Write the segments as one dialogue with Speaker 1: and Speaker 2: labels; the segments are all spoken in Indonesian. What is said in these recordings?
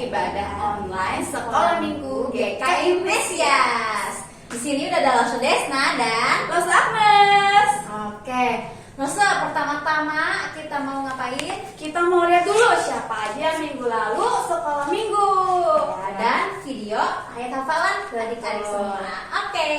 Speaker 1: ibadah online Sekolah Minggu GKI Mesias. Di sini udah ada Losa Desna dan
Speaker 2: Losa Agnes.
Speaker 1: Oke, Losa, pertama-tama kita mau ngapain?
Speaker 2: Kita mau lihat dulu siapa aja minggu lalu Sekolah Minggu
Speaker 1: Dan video ayat hafalan ke adik-adik semua. Oke.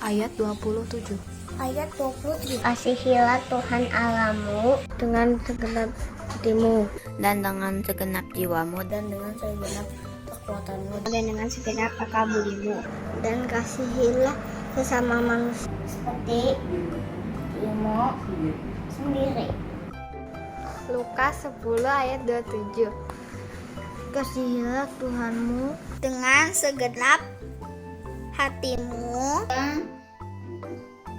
Speaker 3: Ayat 27.
Speaker 4: Ayat 27. Kasihilah Tuhan Allahmu dengan segenap hatimu
Speaker 3: Dan dengan segenap jiwamu
Speaker 4: dan dengan segenap kekuatanmu dan dengan segenap akal budimu, dan kasihilah sesama manusia seperti dirimu sendiri.
Speaker 3: Lukas 10 ayat 27. Kasihilah Tuhanmu
Speaker 4: Dengan segenap hatimu dan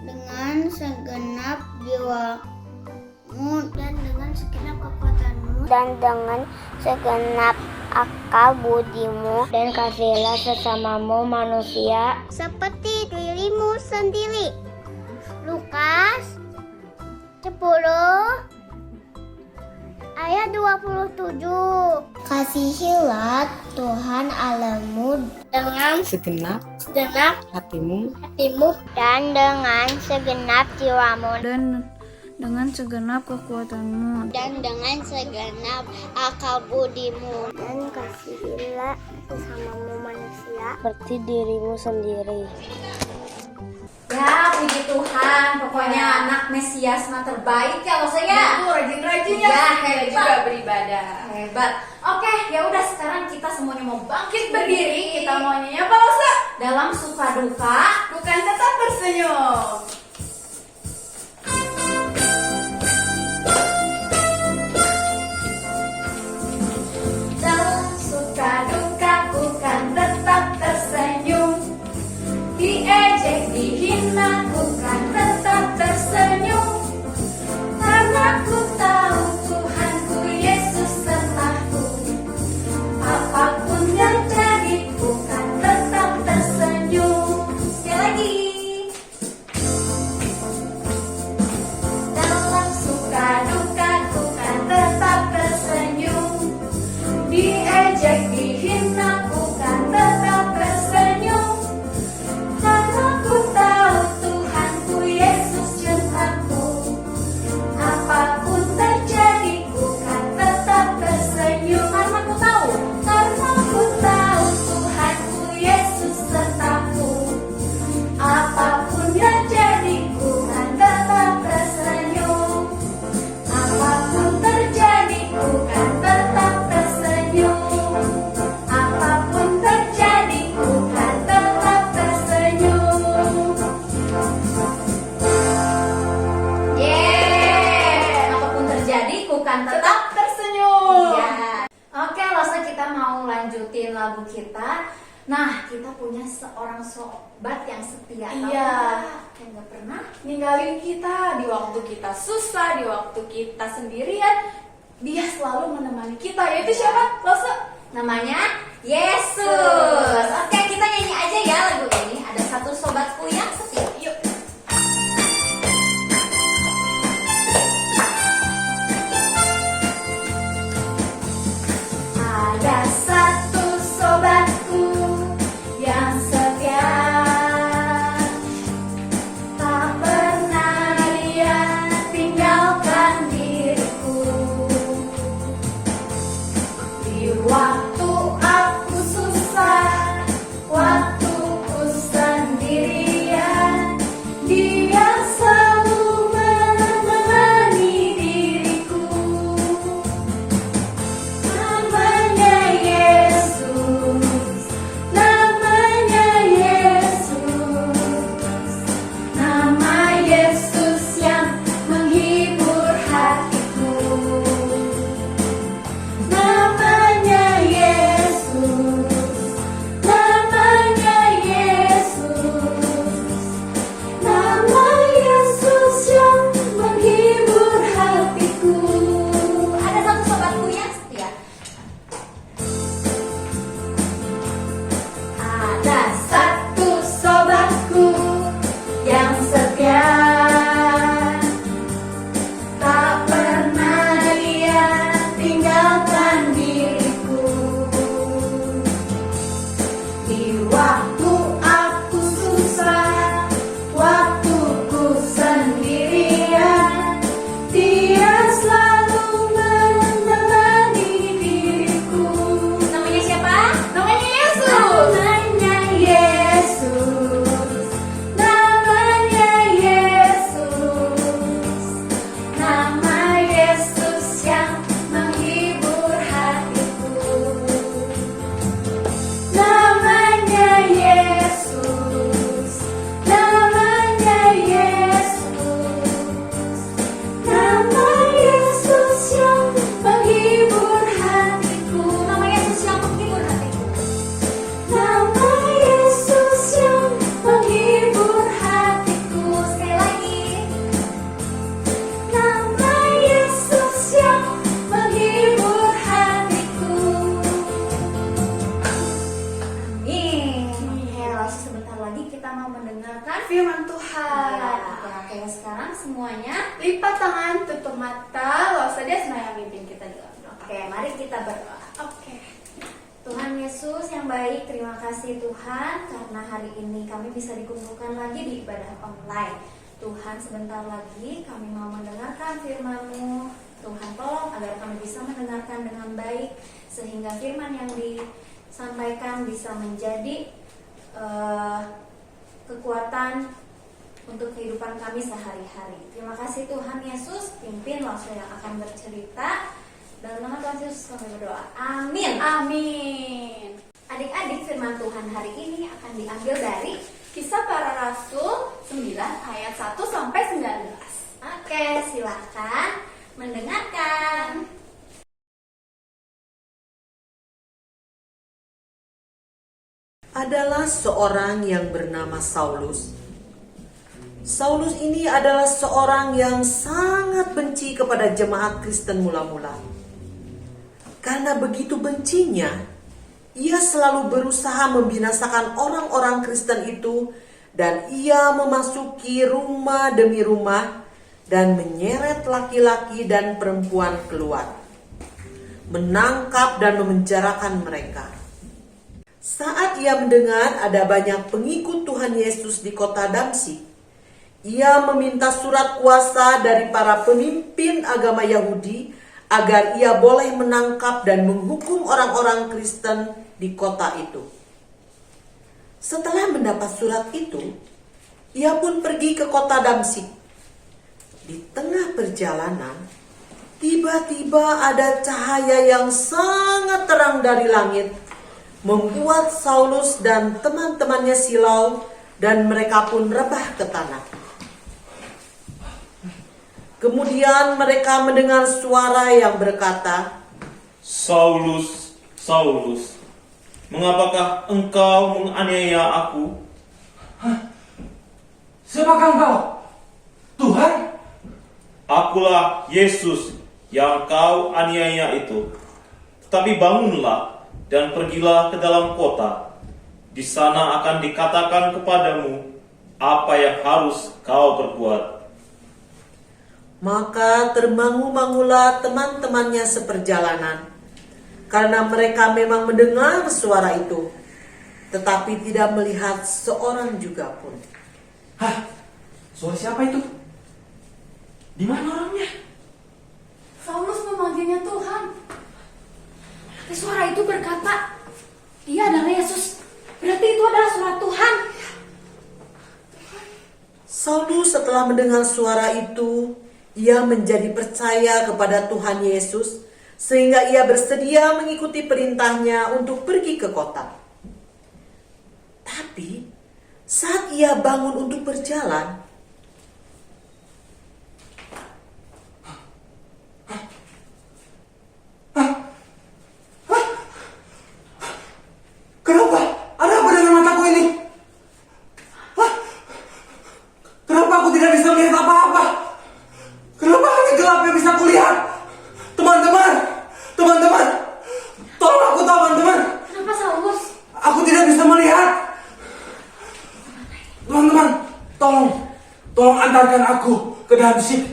Speaker 4: dengan segenap jiwamu dan dengan segenap kekuatanmu dan dengan segenap akal budimu, dan kasihilah sesamamu manusia seperti dirimu sendiri. Lukas 10 ayat 27. Kasihilah Tuhan Allahmu dengan
Speaker 5: segenap hatimu
Speaker 4: dan dengan segenap jiwamu
Speaker 3: dan dengan segenap kekuatanmu
Speaker 4: dan dengan segenap akal budimu, dan kasihilah sesamamu manusia seperti dirimu sendiri.
Speaker 1: Ya, puji Tuhan. Pokoknya anak Mesias mah terbaik ya Losa ya.
Speaker 2: Itu rajin-rajin ya.
Speaker 1: Ya,
Speaker 2: Kita
Speaker 1: hebat.
Speaker 2: juga beribadah.
Speaker 1: Hebat. Oke, ya udah sekarang kita semuanya mau bangkit
Speaker 2: Berdiri,
Speaker 1: berdiri.
Speaker 2: kita mau nyanyi apa Losa?
Speaker 1: Dalam suka duka.
Speaker 2: Bukan tetap tersenyum.
Speaker 1: Dalam suka duka bukan tetap tersenyum. Diejek, dihina bukan tetap tersenyum. Karena ku tahu Tuhanku Yesus sertaku. Apapun yang jadi bukan tetap tersenyum. Sekali lagi. Dalam suka duka bukan tetap tersenyum. Diejek, dihina bukan tetap tersenyum. Karena ku tahu Tuhanku Yesus cintaku. Apapun terjadi bukan tetap tersenyum. Karena ku tahu Tuhanku Yesus sertaku. Apapun yang jadi bukan tetap tersenyum. Apapun terjadi bukan tetap tersenyum. Apapun terjadi bukan tetap tersenyum. Yeay, apapun terjadi bukan tetap
Speaker 2: tersenyum.
Speaker 1: ya. Oke, Losa, kita mau lanjutin lagu kita. Nah, kita punya seorang sobat yang setia. Tahu
Speaker 2: Iya.
Speaker 1: nggak? Yang nggak pernah.
Speaker 2: Ninggalin kita di waktu kita susah, di waktu kita sendirian. Dia selalu menemani kita. Yaitu siapa, Losa?
Speaker 1: Namanya Yesus. Oke, kita nyanyi aja ya lagu ini. Ada satu sobatku yang setia.
Speaker 2: Yuk.
Speaker 1: Ada satu sobatku yang setia, tak pernah dia tinggalkan diriku. Di waktu aku susah, waktu ku sendirian, Oke, sekarang semuanya.
Speaker 2: Lipat tangan, tutup mata, waspada yang mimpin kita dalam doa.
Speaker 1: Oke, mari kita berdoa.
Speaker 2: Oke.
Speaker 1: Tuhan Yesus yang baik, terima kasih Tuhan karena hari ini kami bisa dikumpulkan lagi di ibadah online. Tuhan, sebentar lagi kami mau mendengarkan firman-Mu. Tuhan, tolong agar kami bisa mendengarkan dengan baik sehingga firman yang disampaikan bisa menjadi kekuatan untuk kehidupan kami sehari-hari. Terima kasih Tuhan Yesus, pimpin Langsung yang akan bercerita. Dalam nama Tuhan Yesus kami berdoa. Amin.
Speaker 2: Amin.
Speaker 1: Adik-adik, firman Tuhan hari ini akan diambil dari
Speaker 2: Kisah Para Rasul 9 ayat 1 sampai 19.
Speaker 1: Oke, silakan mendengarkan.
Speaker 6: Adalah seorang yang bernama Saulus. Saulus ini adalah seorang yang sangat benci kepada jemaat Kristen mula-mula. Karena begitu bencinya, ia selalu berusaha membinasakan orang-orang Kristen itu dan ia memasuki rumah demi rumah dan menyeret laki-laki dan perempuan keluar, menangkap dan memenjarakan mereka. Saat ia mendengar ada banyak pengikut Tuhan Yesus di kota Damsyik, ia meminta surat kuasa dari para pemimpin agama Yahudi agar ia boleh menangkap dan menghukum orang-orang Kristen di kota itu. Setelah mendapat surat itu, ia pun pergi ke kota Damsyik. Di tengah perjalanan, tiba-tiba ada cahaya yang sangat terang dari langit, membuat Saulus dan teman-temannya silau dan mereka pun rebah ke tanah. Kemudian mereka mendengar suara yang berkata,
Speaker 7: Saulus, Saulus, mengapakah engkau menganiaya aku?
Speaker 8: Siapakah engkau? Tuhan?
Speaker 7: Akulah Yesus yang kau aniaya itu. Tetapi bangunlah dan pergilah ke dalam kota. Di sana akan dikatakan kepadamu apa yang harus kau perbuat.
Speaker 6: Maka termangu-mangulah teman-temannya seperjalanan, karena mereka memang mendengar suara itu, tetapi tidak melihat seorang juga pun.
Speaker 8: Hah? Suara siapa itu? Di mana orangnya?
Speaker 2: Saulus memanggilnya Tuhan. Tapi suara itu berkata, "Ia adalah Yesus." Berarti itu adalah suara Tuhan.
Speaker 6: Saulus setelah mendengar suara itu, ia menjadi percaya kepada Tuhan Yesus, sehingga ia bersedia mengikuti perintahnya untuk pergi ke kota. Tapi saat ia bangun untuk berjalan,
Speaker 8: Kenapa? Ada apa dengan mataku ini? Hah? Kenapa aku tidak bisa melihat apa-apa? Kenapa hanya gelap yang bisa kulihat? Teman-teman, teman-teman, tolong aku teman-teman.
Speaker 2: Kenapa Saulus?
Speaker 8: Aku tidak bisa melihat. Teman-teman, tolong antarkan aku ke Damsyik.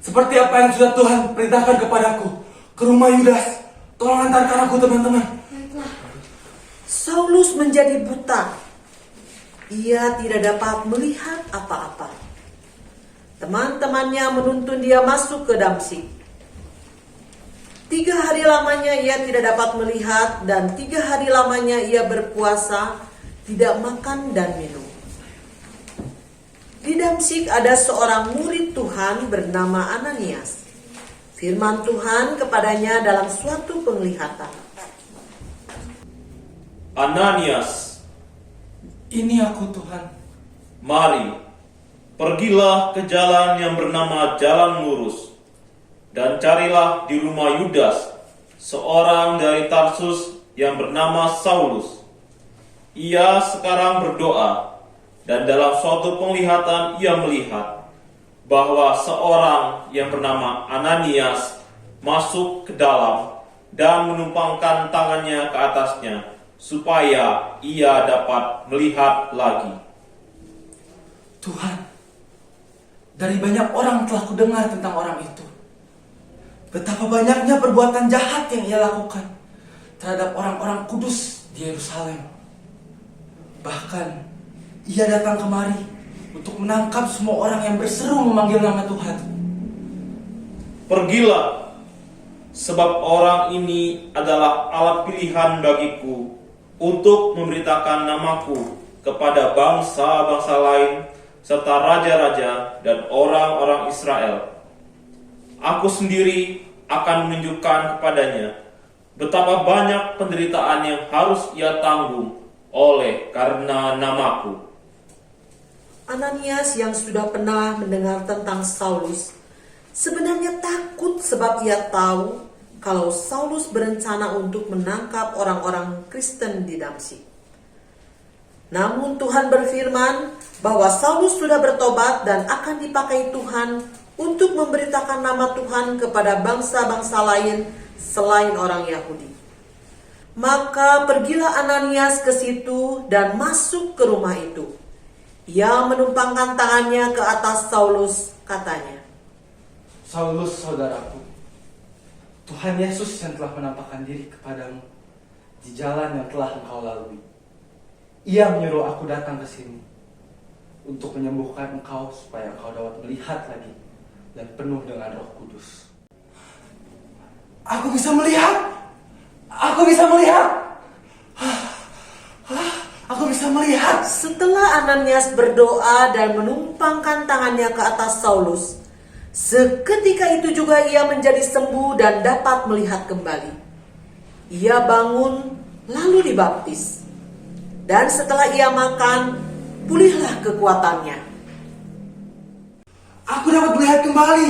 Speaker 8: Seperti apa yang sudah Tuhan perintahkan kepadaku, ke rumah Yudas. Tolong antarkan aku teman-teman.
Speaker 6: Saulus menjadi buta. Ia tidak dapat melihat apa-apa. Teman-temannya menuntun dia masuk ke Damsyik. 3 hari lamanya ia tidak dapat melihat, dan 3 hari lamanya ia berpuasa, tidak makan dan minum. Di Damsyik ada seorang murid Tuhan bernama Ananias. Firman Tuhan kepadanya dalam suatu penglihatan.
Speaker 7: Ananias,
Speaker 8: Ini aku Tuhan.
Speaker 7: mari, pergilah ke jalan yang bernama Jalan Lurus, dan carilah di rumah Yudas, seorang dari Tarsus yang bernama Saulus. Ia sekarang berdoa, dan dalam suatu penglihatan ia melihat bahwa seorang yang bernama Ananias masuk ke dalam dan menumpangkan tangannya ke atasnya, supaya ia dapat melihat lagi.
Speaker 8: Tuhan, Dari banyak orang telah kudengar tentang orang itu. Betapa banyaknya perbuatan jahat yang ia lakukan terhadap orang-orang kudus di Yerusalem. Bahkan ia datang kemari untuk menangkap semua orang yang berseru memanggil nama Tuhan.
Speaker 7: Pergilah, sebab orang ini adalah alat pilihan bagiku untuk memberitakan namaku kepada bangsa-bangsa lain serta raja-raja dan orang-orang Israel. Aku sendiri akan menunjukkan kepadanya betapa banyak penderitaan yang harus ia tanggung oleh karena namaku.
Speaker 6: Ananias yang sudah pernah mendengar tentang Saulus sebenarnya takut sebab ia tahu kalau Saulus berencana untuk menangkap orang-orang Kristen di Damsyik. Namun Tuhan berfirman bahwa Saulus sudah bertobat dan akan dipakai Tuhan untuk memberitakan nama Tuhan kepada bangsa-bangsa lain selain orang Yahudi. Maka pergilah Ananias ke situ dan masuk ke rumah itu. Ia menumpangkan tangannya ke atas Saulus, katanya,
Speaker 8: Saulus, saudaraku, Tuhan Yesus yang telah menampakkan diri kepadamu di jalan yang telah engkau lalui. Ia menyuruh aku datang ke sini untuk menyembuhkan engkau supaya engkau dapat melihat lagi dan penuh dengan Roh Kudus. Aku bisa melihat. Aku bisa melihat. Aku bisa melihat.
Speaker 6: Setelah Ananias berdoa dan menumpangkan tangannya ke atas Saulus, seketika itu juga ia menjadi sembuh dan dapat melihat kembali. Ia bangun lalu dibaptis. Dan setelah ia makan, pulihlah kekuatannya.
Speaker 8: Aku dapat melihat kembali.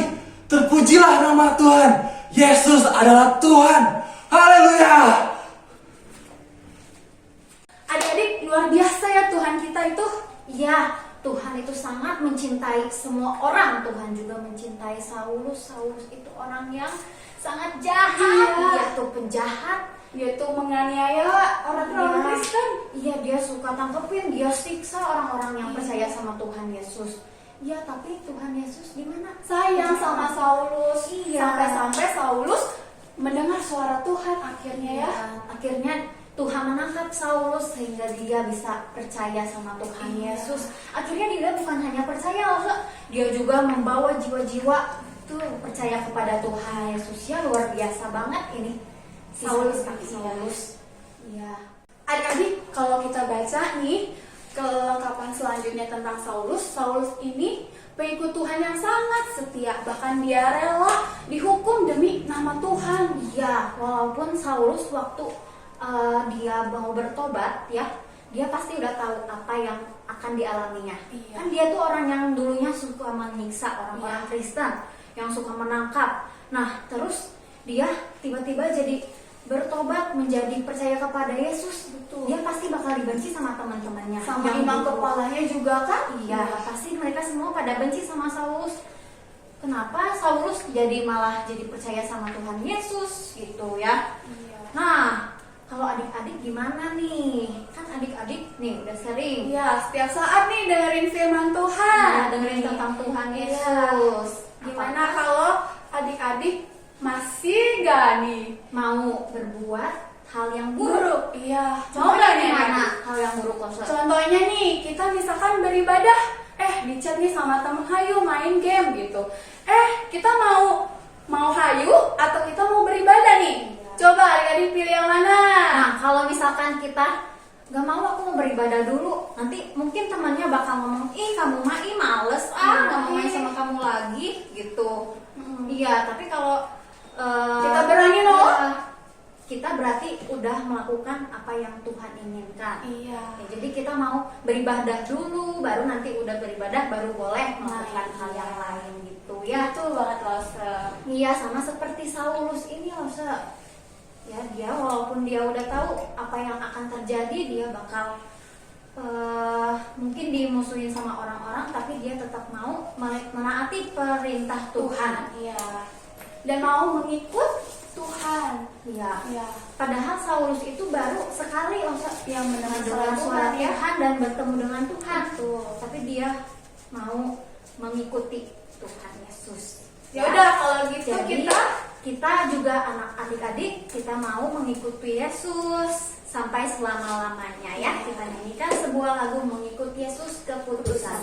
Speaker 8: Terpujilah nama Tuhan. Yesus adalah Tuhan. Haleluya.
Speaker 2: Adik-adik, luar biasa ya Tuhan kita itu.
Speaker 1: Ya, Tuhan itu sangat mencintai semua orang. Tuhan juga mencintai Saulus. Saulus itu orang yang sangat jahat.
Speaker 2: Iya.
Speaker 1: Dia tuh penjahat.
Speaker 2: Dia tuh menganiaya orang-orang Kristen.
Speaker 1: Iya, dia suka tangkepin, dia siksa orang-orang yang percaya sama Tuhan Yesus. Ya, tapi Tuhan Yesus gimana?
Speaker 2: Sayang sama Saulus.
Speaker 1: Iya.
Speaker 2: Sampai-sampai Saulus mendengar suara Tuhan akhirnya ya.
Speaker 1: Akhirnya Tuhan menangkap Saulus sehingga dia bisa percaya sama Tuhan Yesus. Akhirnya dia bukan hanya percaya, dia juga membawa jiwa-jiwa tuh percaya kepada Tuhan Yesus. Ya, luar biasa banget ini.
Speaker 2: Saulus.
Speaker 1: Iya.
Speaker 2: Adik-adik, kalau kita baca nih kelengkapan selanjutnya tentang Saulus, Saulus ini pengikut Tuhan yang sangat setia, bahkan dia rela dihukum demi nama Tuhan.
Speaker 1: Iya, walaupun Saulus waktu dia mau bertobat ya, dia pasti udah tahu apa yang akan dialaminya.
Speaker 2: Iya.
Speaker 1: Kan dia tuh orang yang dulunya suka menyiksa orang-orang Kristen, yang suka menangkap. Nah, terus dia tiba-tiba jadi bertobat menjadi percaya kepada Yesus.
Speaker 2: Betul.
Speaker 1: Dia pasti bakal dibenci sama teman-temannya.
Speaker 2: Sama
Speaker 1: yang
Speaker 2: imam
Speaker 1: dulu.
Speaker 2: kepalanya juga kan?
Speaker 1: Iya, pasti mereka semua pada benci sama Saulus. Kenapa Saulus malah jadi percaya sama Tuhan Yesus gitu ya?
Speaker 2: Iya.
Speaker 1: Nah, kalau adik-adik gimana nih? Kan adik-adik nih udah sering
Speaker 2: Iya, setiap saat nih dengerin firman Tuhan,
Speaker 1: dengerin tentang Tuhan
Speaker 2: Iya.
Speaker 1: Yesus.
Speaker 2: Gimana kalau adik-adik masih gak nih
Speaker 1: mau berbuat hal yang buruk?
Speaker 2: buruk? Iya.
Speaker 1: Mau
Speaker 2: Coba
Speaker 1: nggak
Speaker 2: nih,
Speaker 1: gimana
Speaker 2: Adik.
Speaker 1: hal yang buruk konsep?
Speaker 2: Contohnya nih, kita misalkan beribadah, di chat nih sama temen, hayu main game gitu. Kita mau hayu atau kita mau beribadah nih? Coba adik-adik pilih yang mana?
Speaker 1: Nah, kalau misalkan kita gak mau, aku mau beribadah dulu, nanti mungkin temannya bakal ngomong, ih kamu mah males gak mau main sama kamu lagi gitu. Iya, tapi kalau
Speaker 2: Kita berani loh.
Speaker 1: kita berarti udah melakukan apa yang Tuhan inginkan.
Speaker 2: Iya.
Speaker 1: Ya, jadi kita mau beribadah dulu, baru nanti udah beribadah baru boleh melakukan hal yang lain gitu ya.
Speaker 2: Betul banget loh, Se.
Speaker 1: Iya, sama seperti Saulus ini loh, Se. Ya, dia walaupun dia udah tahu apa yang akan terjadi, dia bakal mungkin dimusuhin sama orang-orang, tapi dia tetap mau menaati perintah Tuhan.
Speaker 2: Iya. Dan mau mengikut Tuhan.
Speaker 1: Iya.
Speaker 2: Iya.
Speaker 1: Padahal Saulus itu baru sekali loh, Se,
Speaker 2: Yang mendengar
Speaker 1: mendengar suara
Speaker 2: Tuhan ya.
Speaker 1: Tuhan dan bertemu dengan Tuhan.
Speaker 2: Betul.
Speaker 1: Tapi dia mau mengikuti Tuhan Yesus.
Speaker 2: Ya udah kalau gitu
Speaker 1: Jadi kita juga adik-adik kita mau mengikuti Yesus sampai selama-lamanya ya. Kita nyanyikan sebuah lagu mengikuti Yesus keputusan.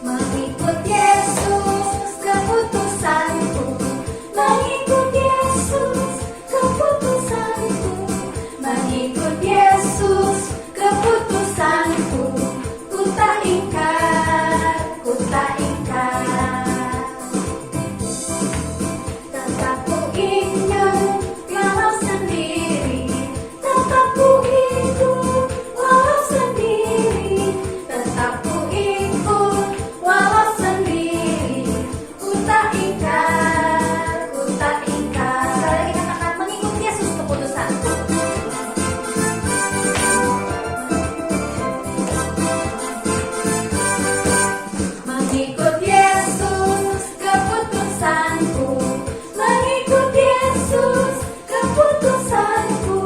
Speaker 1: Mengikut Yesus keputusanku, mengikut Yesus keputusanku, mengikut Yesus keputusanku, ku tak ingkar, ku tak ingkar. Tetap ku ingin walau sendiri, tetap ku ikut walau sendiri, tetap ku ikut walau sendiri, ku tak ingkar, ku tak ingkar. Sekali lagi katakan mengikut Yesus keputusanku. Mengikut Yesus keputusanku, mengikut Yesus keputusanku,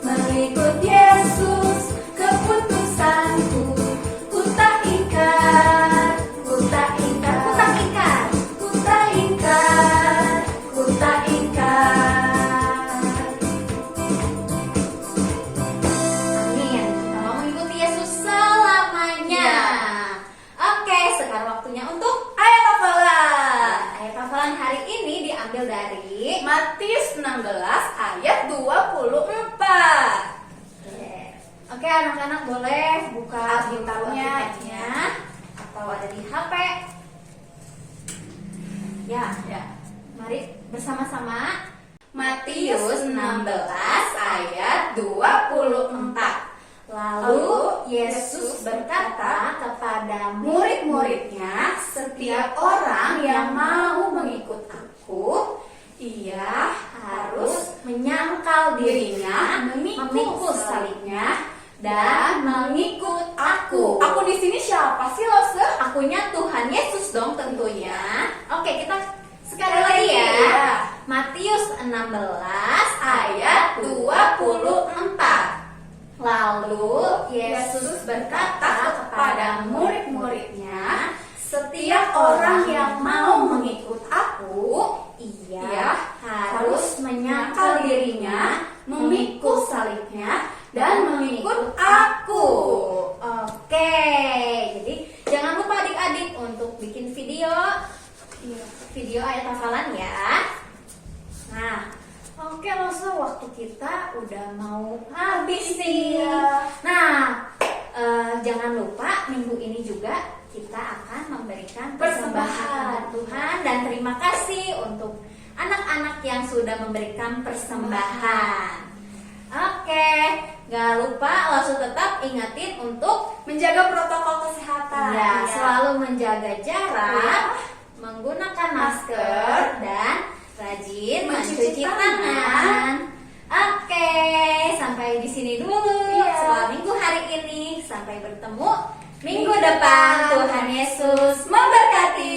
Speaker 1: mengikut Yesus keputusanku, ku tak ingkar, ku tak ingkar, ku tak ingkar, ku tak ingkar, ku tak ingkar. Amin. Kita mau mengikuti Yesus selamanya. Oke, sekarang waktunya untuk
Speaker 2: ayat hafalan.
Speaker 1: ayat hafalan hari ini diambil dari
Speaker 2: Matius 16 ayat 24.
Speaker 1: Oke, anak-anak boleh buka
Speaker 2: Alkitabnya.
Speaker 1: Alkitabnya atau ada di HP. Ya,
Speaker 2: Ya.
Speaker 1: mari bersama-sama.
Speaker 2: Matius 16 ayat 24.
Speaker 1: Lalu Yesus berkata kepada
Speaker 2: Murid-muridnya, setiap orang yang mau mengikut aku, ia harus
Speaker 1: menyangkal dirinya,
Speaker 2: memikul salibnya, dan mengikut aku. Aku di sini siapa sih, Lose?
Speaker 1: akunya Tuhan Yesus dong tentunya. Oke, kita sekali
Speaker 2: Sekali
Speaker 1: lagi ya.
Speaker 2: ya.
Speaker 1: Matius 16 ayat 24. Lalu Yesus berkata kepada
Speaker 2: murid-muridnya, setiap orang yang mau mengikut aku,
Speaker 1: ia harus menyangkal dirinya, memikul salibnya, dan mengikut aku. Oke, jadi jangan lupa adik-adik untuk bikin video ayat hafalan ya. Nah, oke Lose, waktu kita udah mau habis nih. Nah, jangan lupa minggu ini juga kita akan memberikan persembahan Tuhan, dan terima kasih untuk anak-anak yang sudah memberikan persembahan. Oke, gak lupa Lose tetap ingatin untuk
Speaker 2: menjaga protokol kesehatan.
Speaker 1: ya, selalu menjaga jarak, menggunakan masker, dan rajin mencuci tangan. Oke, sampai di sini dulu setelah minggu hari ini. Sampai bertemu minggu depan. Tuhan Yesus memberkati.